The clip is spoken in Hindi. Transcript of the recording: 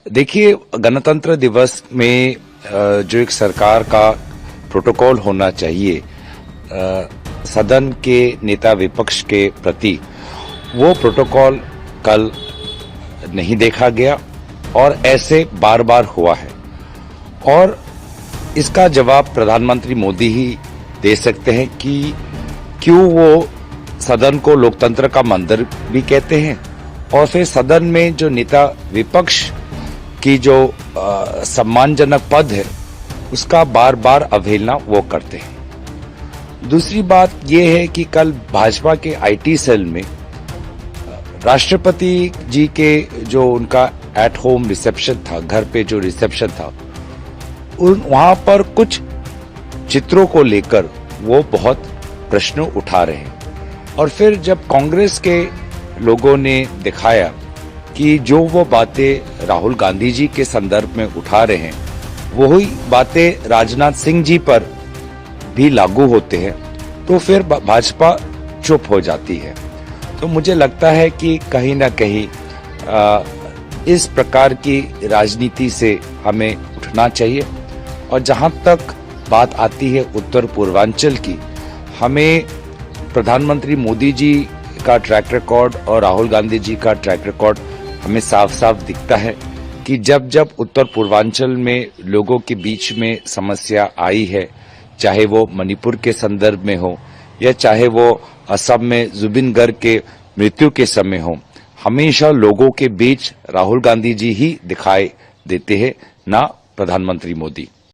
देखिए, गणतंत्र दिवस में जो एक सरकार का प्रोटोकॉल होना चाहिए सदन के नेता विपक्ष के प्रति, वो प्रोटोकॉल कल नहीं देखा गया और ऐसे बार बार हुआ है। और इसका जवाब प्रधानमंत्री मोदी ही दे सकते हैं कि क्यों वो सदन को लोकतंत्र का मंदिर भी कहते हैं और फिर सदन में जो नेता विपक्ष की जो सम्मानजनक पद है उसका बार बार अवहेलना वो करते हैं। दूसरी बात यह है कि कल भाजपा के आईटी सेल में राष्ट्रपति जी के जो उनका एट होम रिसेप्शन था, घर पे जो रिसेप्शन था, वहां पर कुछ चित्रों को लेकर वो बहुत प्रश्न उठा रहे हैं। और फिर जब कांग्रेस के लोगों ने दिखाया कि जो वो बातें राहुल गांधी जी के संदर्भ में उठा रहे हैं वही बातें राजनाथ सिंह जी पर भी लागू होते हैं, तो फिर भाजपा चुप हो जाती है। तो मुझे लगता है कि कहीं ना कहीं इस प्रकार की राजनीति से हमें उठना चाहिए। और जहां तक बात आती है उत्तर पूर्वांचल की, हमें प्रधानमंत्री मोदी जी का ट्रैक रिकॉर्ड और राहुल गांधी जी का ट्रैक रिकॉर्ड हमें साफ साफ दिखता है कि जब जब उत्तर पूर्वांचल में लोगों के बीच में समस्या आई है, चाहे वो मणिपुर के संदर्भ में हो या चाहे वो असम में जुबिन गर्ग के मृत्यु के समय हो, हमेशा लोगों के बीच राहुल गांधी जी ही दिखाई देते हैं, ना प्रधानमंत्री मोदी।